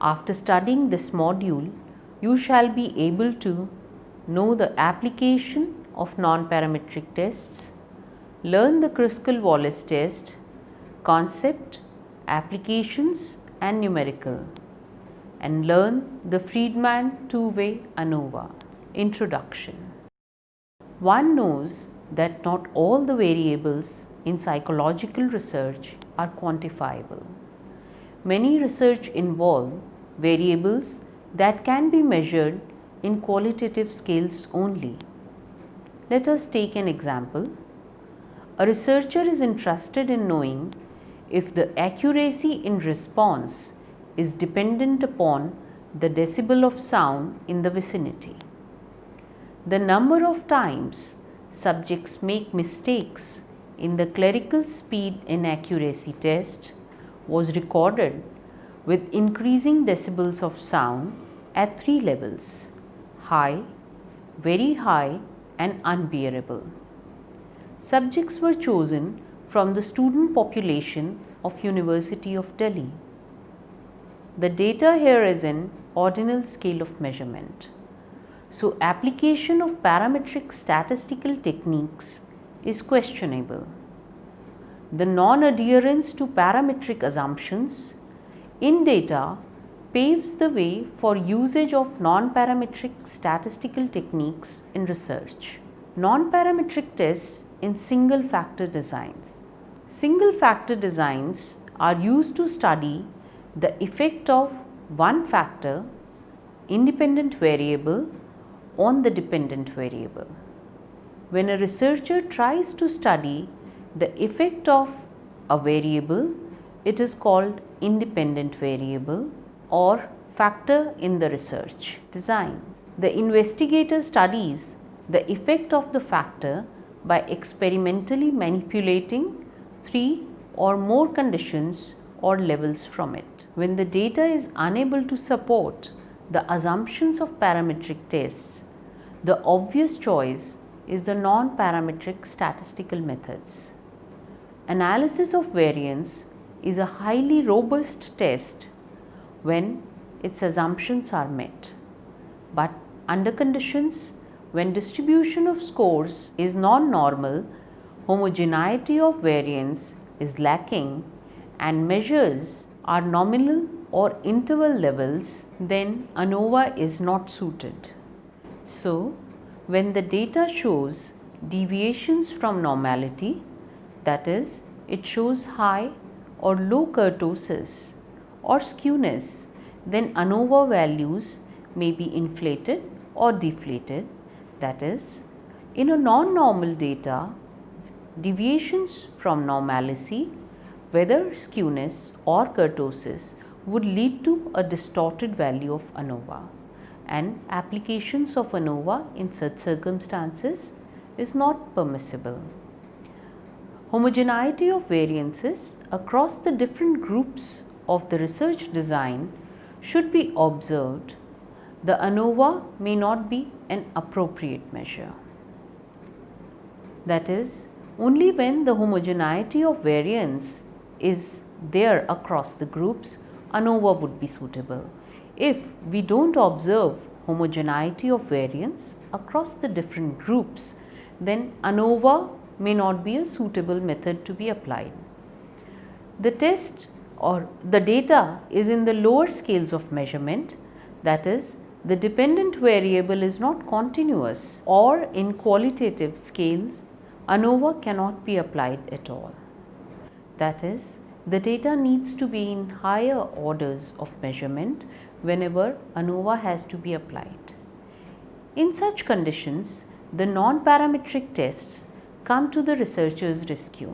After studying this module, you shall be able to know the application of non-parametric tests, learn the Kruskal-Wallace test, concept, applications and numerical, and learn the Friedman TwoWay Anova. Introduction. One knows that not all the variables in psychological research are quantifiable. Many research involve variables that can be measured in qualitative scales only. Let us take an example. A researcher is interested in knowing if the accuracy in response is dependent upon the decibel of sound in the vicinity. The number of times subjects make mistakes in the clerical speed inaccuracy test was recorded with increasing decibels of sound at 3 levels: high, very high and unbearable. Subjects were chosen from the student population of University of Delhi. The data here is in ordinal scale of measurement. So, application of parametric statistical techniques is questionable. The non-adherence to parametric assumptions in data paves the way for usage of non-parametric statistical techniques in research. Non-parametric tests in single factor designs. Single factor designs are used to study the effect of one factor, independent variable, on the dependent variable. When a researcher tries to study the effect of a variable, it is called independent variable or factor in the research design. The investigator studies the effect of the factor by experimentally manipulating 3 or more conditions or levels from it. When the data is unable to support the assumptions of parametric tests, the obvious choice is the non-parametric statistical methods. Analysis of variance is a highly robust test when its assumptions are met, but under conditions when distribution of scores is non-normal, homogeneity of variance is lacking and measures are nominal or interval levels, then Anova is not suited. So, when the data shows deviations from normality, that is, it shows high or low kurtosis or skewness, then Anova values may be inflated or deflated. That is, in a non-normal data, deviations from normalcy, whether skewness or kurtosis, would lead to a distorted value of Anova, and applications of Anova in such circumstances is not permissible. Homogeneity of variances across the different groups of the research design should be observed. The Anova may not be an appropriate measure. That is, only when the homogeneity of variance is there across the groups, Anova would be suitable. If we do not observe homogeneity of variance across the different groups, then Anova may not be a suitable method to be applied. The test or the data is in the lower scales of measurement, that is, the dependent variable is not continuous, or in qualitative scales, Anova cannot be applied at all. That is, the data needs to be in higher orders of measurement whenever Anova has to be applied. In such conditions, the non-parametric tests come to the researcher's rescue.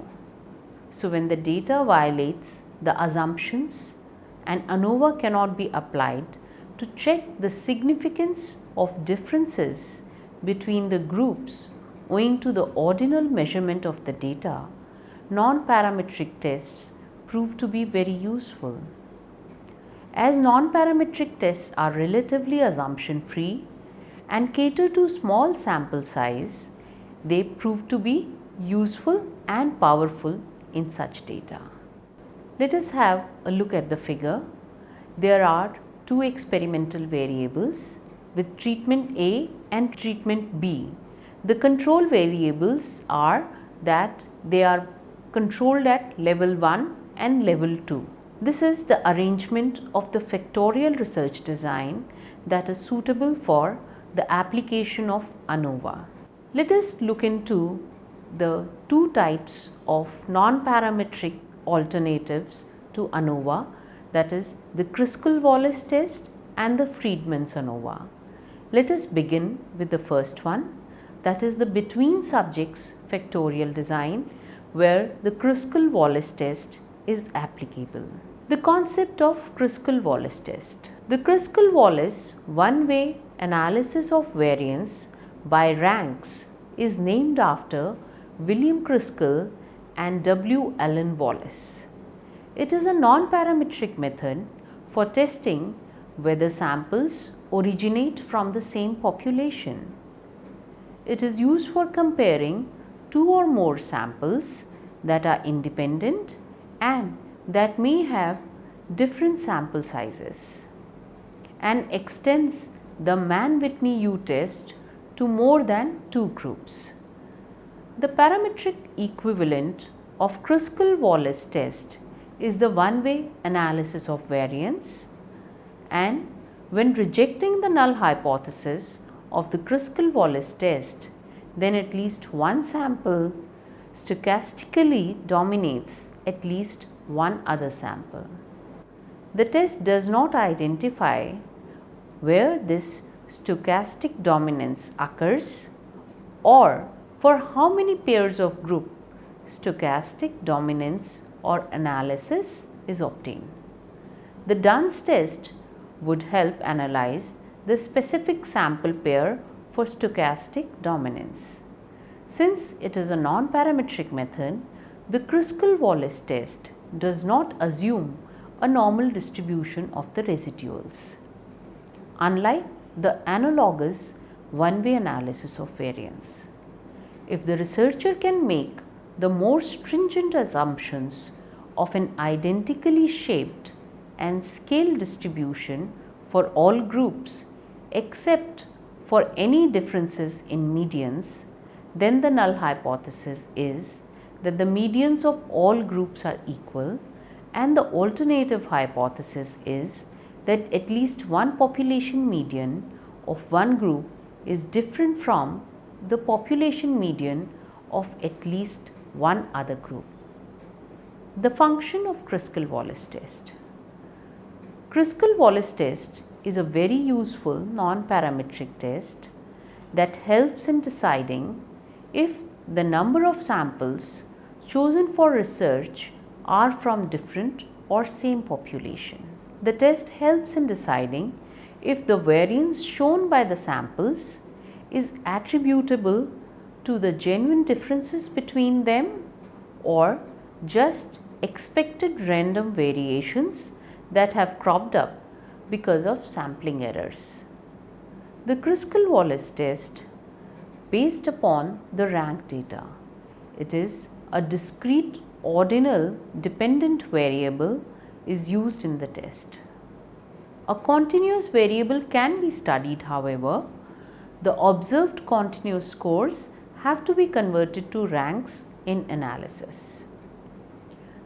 So, when the data violates the assumptions and Anova cannot be applied to check the significance of differences between the groups owing to the ordinal measurement of the data, non-parametric tests prove to be very useful. As non-parametric tests are relatively assumption free and cater to small sample size, they prove to be useful and powerful in such data. Let us have a look at the figure. There are two experimental variables with treatment A and treatment B. The control variables are that they are controlled at level 1 and level 2. This is the arrangement of the factorial research design that is suitable for the application of Anova. Let us look into the two types of non-parametric alternatives to Anova, that is the Kruskal-Wallace test and the Friedman's Anova. Let us begin with the first one, that is the between subjects factorial design, where the Kruskal-Wallace test is applicable. The concept of Kruskal-Wallace test. The Kruskal-Wallace one-way analysis of variance by ranks is named after William Kruskal and W. Allen Wallace. It is a non-parametric method for testing whether samples originate from the same population. It is used for comparing two or more samples that are independent and that may have different sample sizes, and extends the Mann-Whitney U-test to more than two groups. The parametric equivalent of Kruskal-Wallace test is the one-way analysis of variance, and when rejecting the null hypothesis of the Kruskal-Wallace test, then at least one sample stochastically dominates at least one other sample. The test does not identify where this stochastic dominance occurs or for how many pairs of group stochastic dominance or analysis is obtained. The Dunn's test would help analyze the specific sample pair for stochastic dominance. Since it is a non-parametric method, the Kruskal-Wallace test does not assume a normal distribution of the residuals, unlike the analogous one-way analysis of variance. If the researcher can make the more stringent assumptions of an identically shaped and scaled distribution for all groups except for any differences in medians, then the null hypothesis is that the medians of all groups are equal, and the alternative hypothesis is that at least one population median of one group is different from the population median of at least one other group. The function of Kruskal-Wallace test. Kruskal-Wallace test is a very useful non-parametric test that helps in deciding if the number of samples chosen for research are from different or same population. The test helps in deciding if the variance shown by the samples is attributable to the genuine differences between them or just expected random variations that have cropped up because of sampling errors. The Kruskal-Wallace test based upon the rank data. It is a discrete ordinal dependent variable is used in the test. A continuous variable can be studied, however. The observed continuous scores have to be converted to ranks in analysis.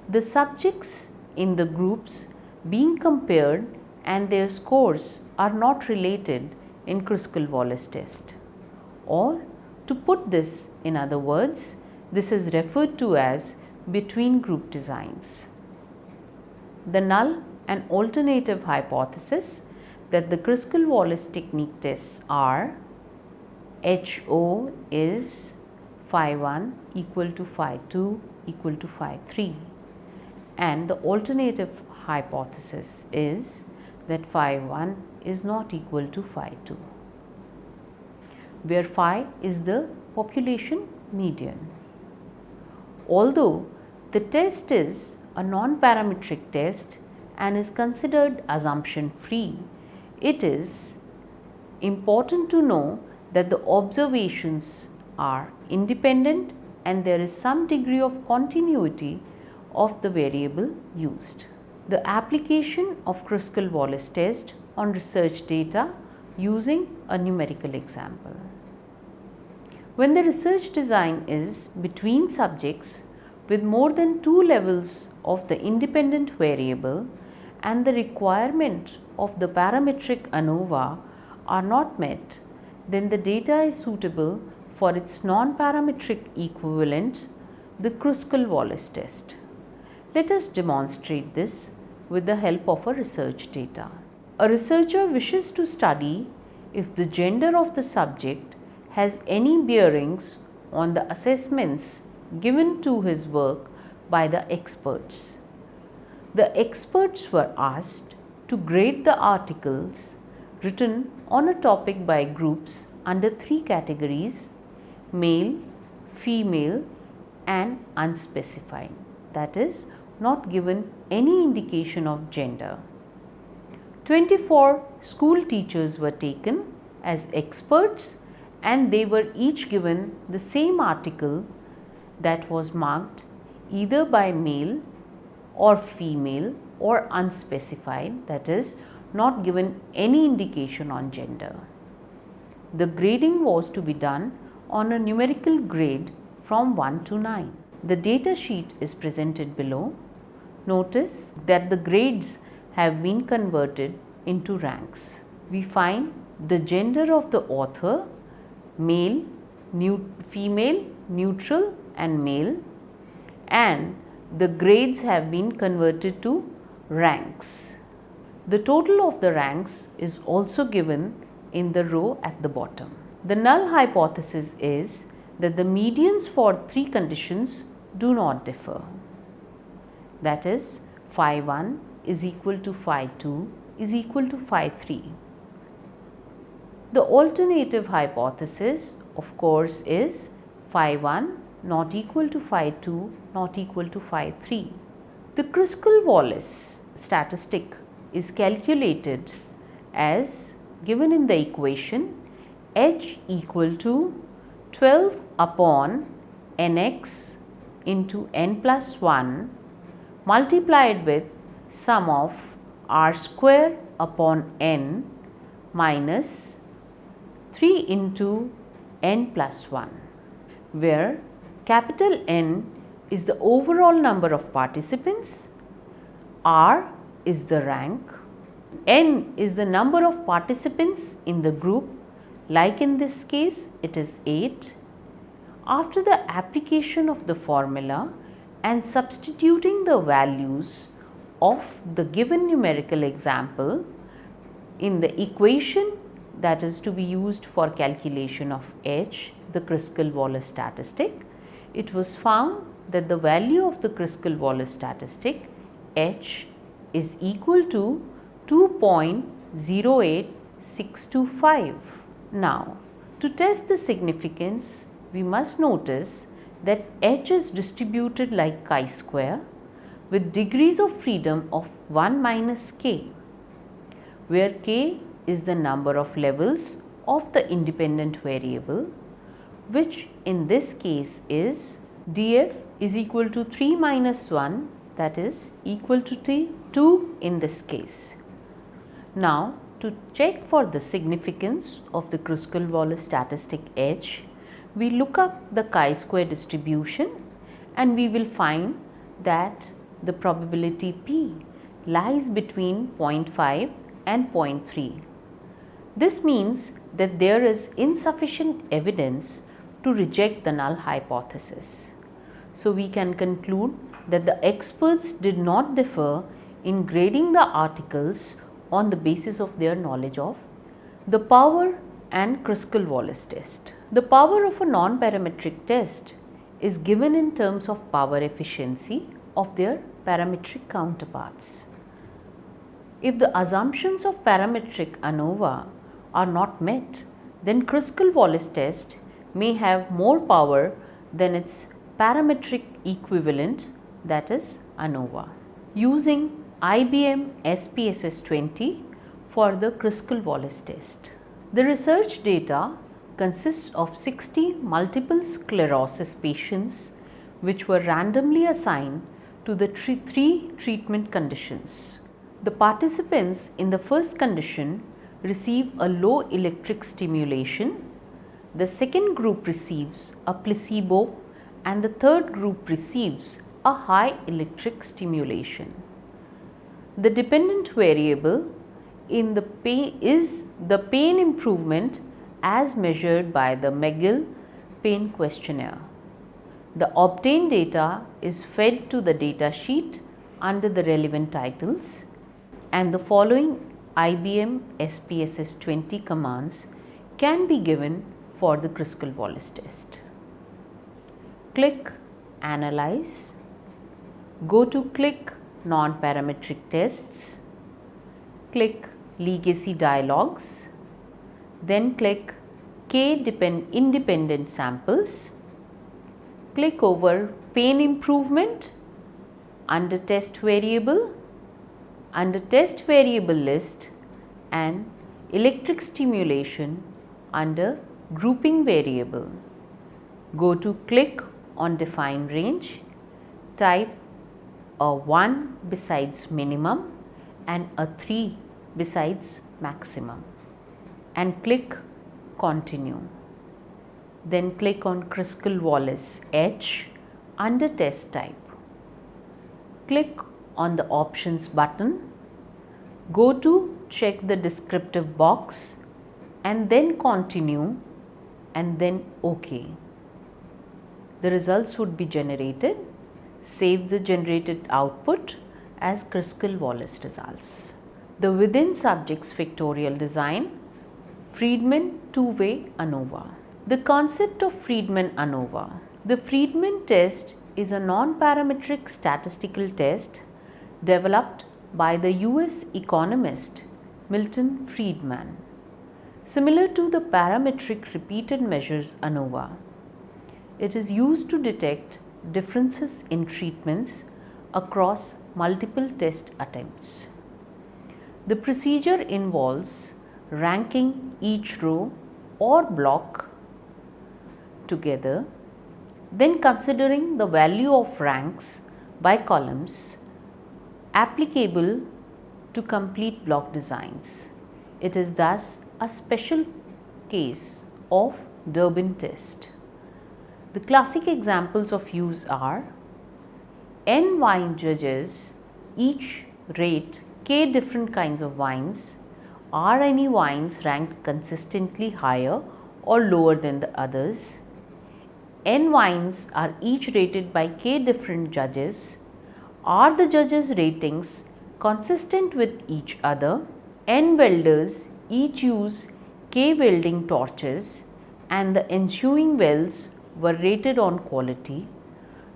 The subjects in the groups being compared and their scores are not related in Kruskal-Wallace test, or to put this in other words, this is referred to as between group designs. The null and alternative hypothesis that the Kruskal-Wallace technique tests are HO is phi 1 equal to phi 2 equal to phi 3, and the alternative hypothesis is that phi 1 is not equal to phi 2, where phi is the population median. Although the test is a non-parametric test and is considered assumption free, it is important to know that the observations are independent and there is some degree of continuity of the variable used. The application of Kruskal-Wallace test on research data using a numerical example. When the research design is between subjects with more than 2 levels of the independent variable and the requirement of the parametric Anova are not met, then the data is suitable for its non-parametric equivalent, the Kruskal-Wallace test. Let us demonstrate this with the help of a research data. A researcher wishes to study if the gender of the subject has any bearings on the assessments given to his work by the experts. The experts were asked to grade the articles written on a topic by groups under 3 categories: male, female and unspecified, that is, not given any indication of gender. 24 school teachers were taken as experts and they were each given the same article that was marked either by male or female or unspecified, that is, not given any indication on gender. The grading was to be done on a numerical grade from 1 to 9. The data sheet is presented below. Notice that the grades have been converted into ranks. We find the gender of the author: male, female, neutral and male, and the grades have been converted to ranks. The total of the ranks is also given in the row at the bottom. The null hypothesis is that the medians for 3 conditions do not differ. That is, phi 1 is equal to phi 2 is equal to phi 3. The alternative hypothesis, of course, is phi 1 not equal to phi 2 not equal to phi 3. The Kruskal-Wallace statistic is calculated as given in the equation h equal to 12 upon nx into n plus 1 multiplied with sum of r square upon n minus 3 into n plus 1, where capital N is the overall number of participants, R is the rank, N is the number of participants in the group, like in this case it is 8. After the application of the formula and substituting the values of the given numerical example in the equation that is to be used for calculation of H, the Kruskal-Wallace statistic, it was found that the value of the Kruskal-Wallace statistic H is equal to 2.08625. Now, to test the significance, we must notice that H is distributed like chi-square with degrees of freedom of 1 minus k, where k is the number of levels of the independent variable, which in this case is df is equal to 3 minus 1, that is equal to 2 in this case. Now, to check for the significance of the Kruskal-Wallace statistic H, we look up the chi-square distribution and we will find that the probability P lies between 0.5 and 0.3. This means that there is insufficient evidence to reject the null hypothesis. So, we can conclude that the experts did not differ in grading the articles on the basis of their knowledge of the power and Kruskal-Wallace test. The power of a non-parametric test is given in terms of power efficiency of their parametric counterparts. If the assumptions of parametric Anova are not met, then Kruskal-Wallace test may have more power than its parametric equivalent, that is Anova. Using IBM SPSS 20 for the Kruskal-Wallace test. The research data consists of 60 multiple sclerosis patients which were randomly assigned to the 3 treatment conditions. The participants in the first condition receive a low electric stimulation, the second group receives a placebo, and the third group receives a high electric stimulation. The dependent variable in the pain is the pain improvement as measured by the McGill Pain Questionnaire. The obtained data is fed to the data sheet under the relevant titles, and the following IBM SPSS 20 commands can be given for the Kruskal-Wallace test. Click Analyze, go to Click Nonparametric Tests, click Legacy Dialogues, then click Independent Samples, click over Pain Improvement under Test Variable, under Test Variable List, and Electric Stimulation under Grouping Variable. Go to Click on Define Range, type a 1 besides minimum and a 3 besides maximum, and click Continue. Then click on Kruskal-Wallace H under Test Type. Click on the Options button, go to check the descriptive box, and then Continue, and then OK. The results would be generated. Save the generated output as Kruskal-Wallace results. The within subjects factorial design, Friedman TwoWay Anova. The concept of Friedman Anova. The Friedman test is a non-parametric statistical test developed by the US economist Milton Friedman. Similar to the parametric repeated measures Anova, it is used to detect differences in treatments across multiple test attempts. The procedure involves ranking each row or block together, then considering the value of ranks by columns applicable to complete block designs. It is thus a special case of Durbin test. The classic examples of use are: N wine judges each rate K different kinds of wines. Are any wines ranked consistently higher or lower than the others? N wines are each rated by K different judges. Are the judges' ratings consistent with each other? N welders each use K welding torches, and the ensuing welds were rated on quality.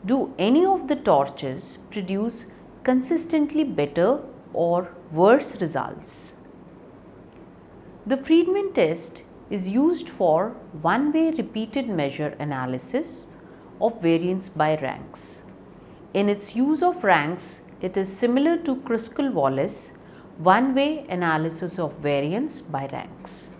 Do any of the torches produce consistently better or worse results? The Friedman test is used for one-way repeated measure analysis of variance by ranks. In its use of ranks, it is similar to Kruskal-Wallace one-way analysis of variance by ranks.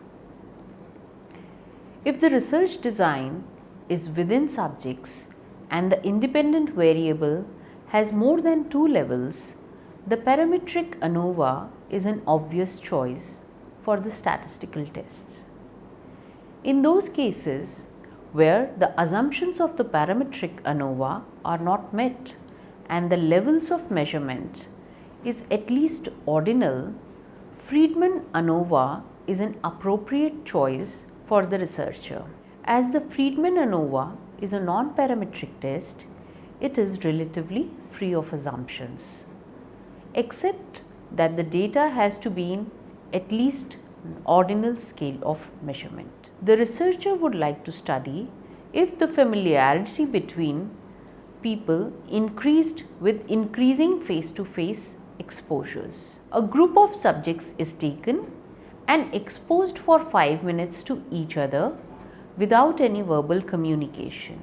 If the research design is within subjects and the independent variable has more than 2 levels, the parametric Anova is an obvious choice for the statistical tests. In those cases where the assumptions of the parametric Anova are not met and the levels of measurement is at least ordinal, Friedman Anova is an appropriate choice for the researcher. As the Friedman Anova is a non-parametric test, it is relatively free of assumptions, except that the data has to be in at least an ordinal scale of measurement. The researcher would like to study if the familiarity between people increased with increasing face-to-face exposures. A group of subjects is taken and exposed for 5 minutes to each other without any verbal communication.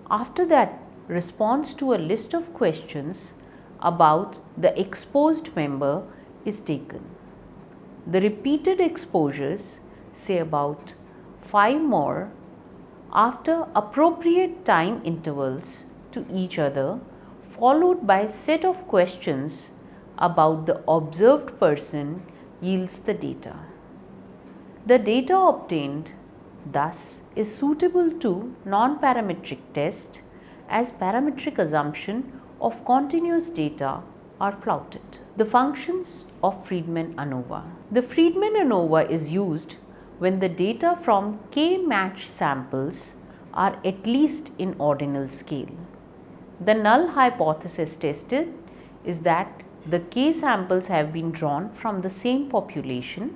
After that, response to a list of questions about the exposed member is taken. The repeated exposures, say about 5 more, after appropriate time intervals to each other, followed by set of questions about the observed person yields the data. The data obtained thus is suitable to non-parametric test as parametric assumption of continuous data are flouted. The functions of Friedman ANOVA. The Friedman ANOVA is used when the data from k matched samples are at least in ordinal scale. The null hypothesis tested is that the k samples have been drawn from the same population.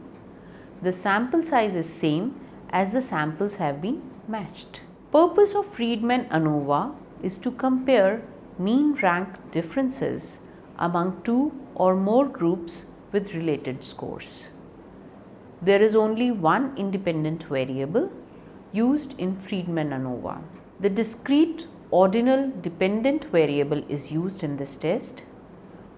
The sample size is same as the samples have been matched. Purpose of Friedman ANOVA is to compare mean rank differences among two or more groups with related scores. There is only one independent variable used in Friedman ANOVA. The discrete ordinal dependent variable is used in this test.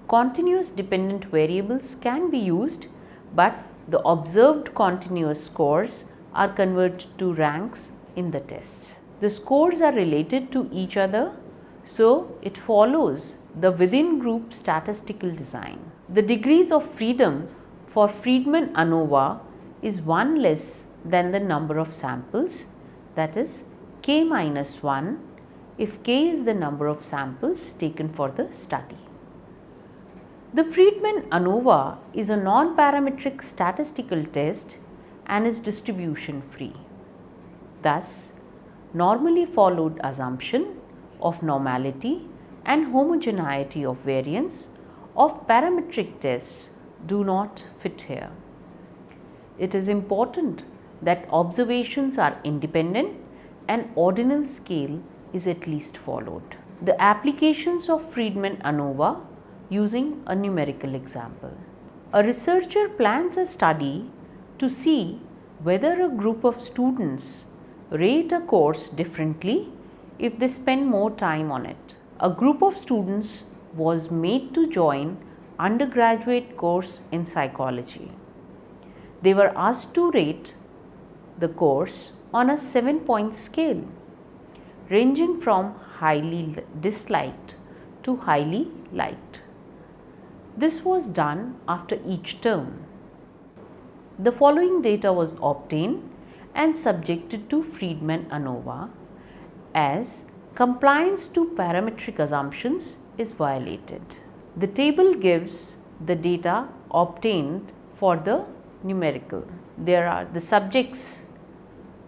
Continuous dependent variables can be used, but the observed continuous scores are converted to ranks in the test. The scores are related to each other, so it follows the within group statistical design. The degrees of freedom for Friedman ANOVA is 1 less than the number of samples, that is k minus 1 if k is the number of samples taken for the study. The Friedman ANOVA is a non-parametric statistical test and is distribution free. Thus, normally followed assumption of normality and homogeneity of variance of parametric tests do not fit here. It is important that observations are independent and ordinal scale is at least followed. The applications of Friedman ANOVA using a numerical example. A researcher plans a study to see whether a group of students rate a course differently if they spend more time on it. A group of students was made to join undergraduate course in psychology. They were asked to rate the course on a 7-point scale, ranging from highly disliked to highly liked. This was done after each term. The following data was obtained and subjected to Friedman ANOVA as compliance to parametric assumptions is violated. The table gives the data obtained for the numerical. The subjects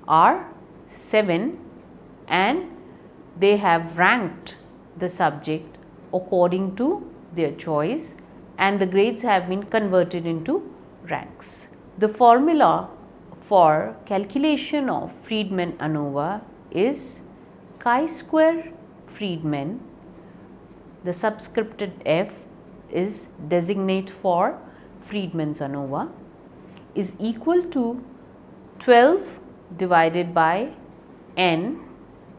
are 7 and they have ranked the subject according to their choice and the grades have been converted into ranks. The formula for calculation of Friedman ANOVA is chi-square Friedman, the subscripted f is designate for Friedman's ANOVA, is equal to 12 divided by n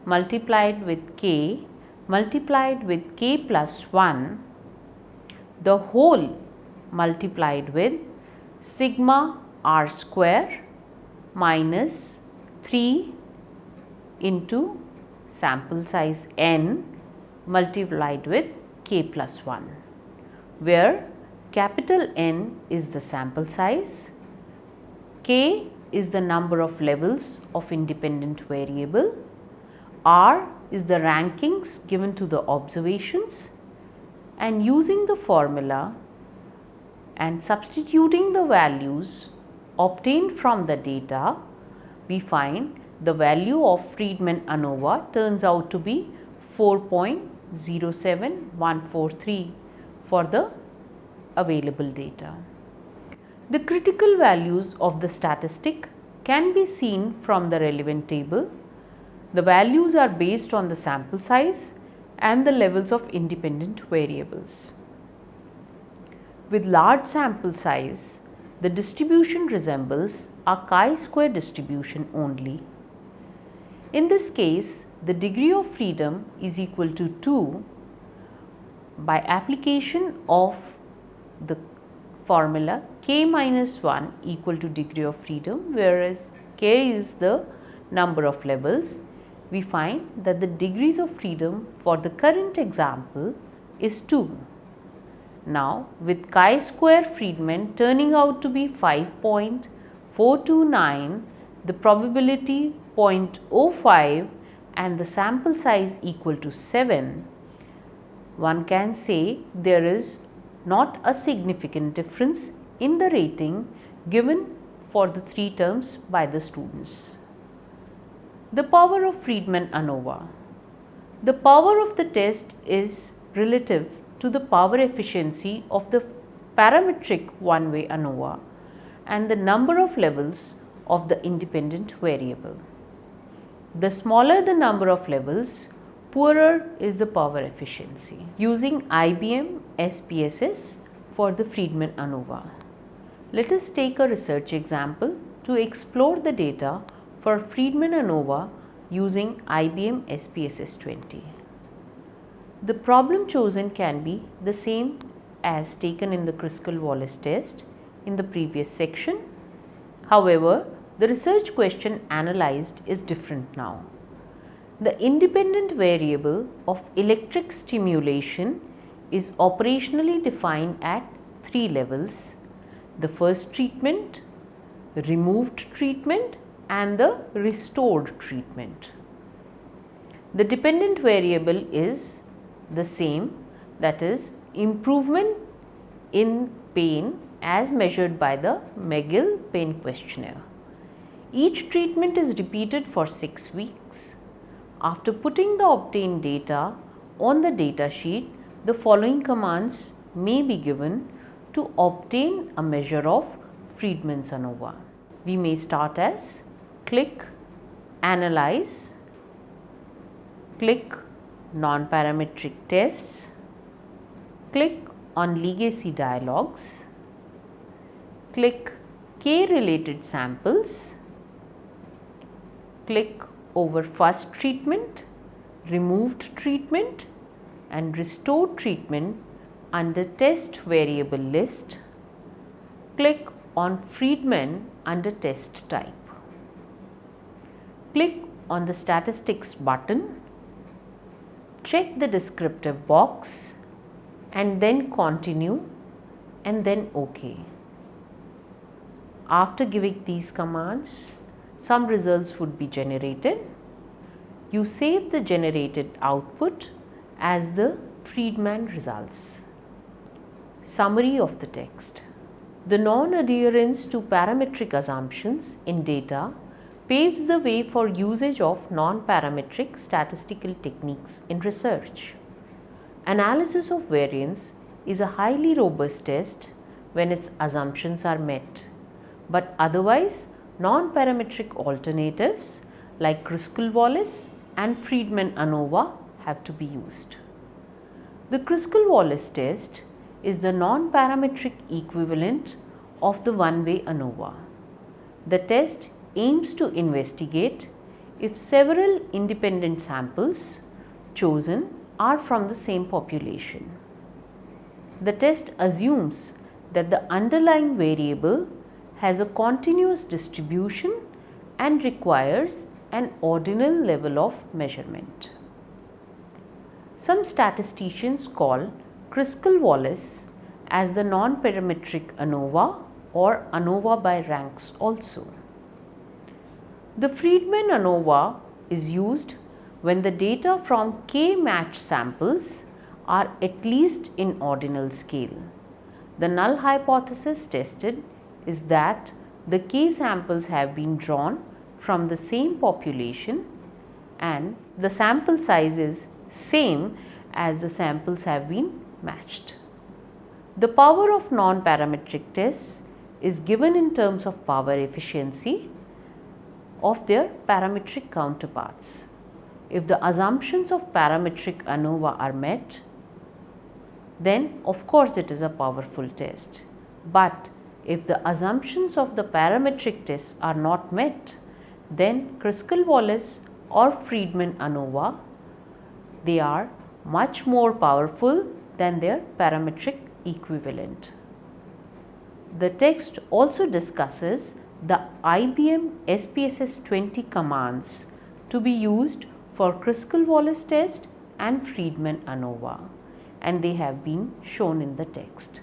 multiplied with k multiplied with k plus 1, the whole multiplied with sigma r square minus 3 into sample size n multiplied with k plus 1, where capital N is the sample size, k is the number of levels of independent variable, r is the rankings given to the observations, and using the formula and substituting the values obtained from the data, we find the value of Friedman ANOVA turns out to be 4.07143 for the available data. The critical values of the statistic can be seen from the relevant table. The values are based on the sample size and the levels of independent variables. With large sample size, the distribution resembles a chi-square distribution only. In this case, the degree of freedom is equal to 2 by application of the formula k minus 1 equal to degree of freedom, whereas k is the number of levels. We find that the degrees of freedom for the current example is 2. Now, with chi-square Friedman turning out to be 5.429, the probability 0.05 and the sample size equal to 7, one can say there is not a significant difference in the rating given for the 3 terms by the students. The power of Friedman ANOVA. The power of the test is relative to the power efficiency of the parametric one-way ANOVA and the number of levels of the independent variable. The smaller the number of levels, poorer is the power efficiency. Using IBM SPSS for the Friedman ANOVA. Let us take a research example to explore the data for Friedman ANOVA using IBM SPSS 20. The problem chosen can be the same as taken in the Kruskal-Wallace test in the previous section. However, the research question analyzed is different now. The independent variable of electric stimulation is operationally defined at 3 levels: the first treatment, removed treatment and the restored treatment. The dependent variable is the same, that is improvement in pain as measured by the McGill Pain Questionnaire. Each treatment is repeated for 6 weeks. After putting the obtained data on the data sheet, the following commands may be given to obtain a measure of Friedman's ANOVA. We may start as click Analyze, click Nonparametric Tests, click on Legacy Dialogues, click K-related samples, click over first treatment, removed treatment and restored treatment under test variable list, click on Friedman under test type. Click on the statistics button, check the descriptive box and then continue and then OK. After giving these commands, some results would be generated. You save the generated output as the Friedman results. Summary of the text. The non-adherence to parametric assumptions in data paves the way for usage of non-parametric statistical techniques in research. Analysis of variance is a highly robust test when its assumptions are met, but otherwise non-parametric alternatives like Kruskal-Wallace and Friedman ANOVA have to be used. The Kruskal-Wallace test is the non-parametric equivalent of the one-way ANOVA. The test aims to investigate if several independent samples chosen are from the same population. The test assumes that the underlying variable has a continuous distribution and requires an ordinal level of measurement. Some statisticians call Kruskal-Wallace as the non-parametric ANOVA or ANOVA by ranks also. The Friedman ANOVA is used when the data from K-match samples are at least in ordinal scale. The null hypothesis tested is that the K samples have been drawn from the same population and the sample size is same as the samples have been matched. The power of non-parametric tests is given in terms of power efficiency of their parametric counterparts. If the assumptions of parametric ANOVA are met, then of course it is a powerful test. But if the assumptions of the parametric tests are not met, then Kruskal-Wallace or Friedman ANOVA, they are much more powerful than their parametric equivalent. The text also discusses the IBM SPSS 20 commands to be used for Kruskal-Wallace test and Friedman ANOVA, and they have been shown in the text.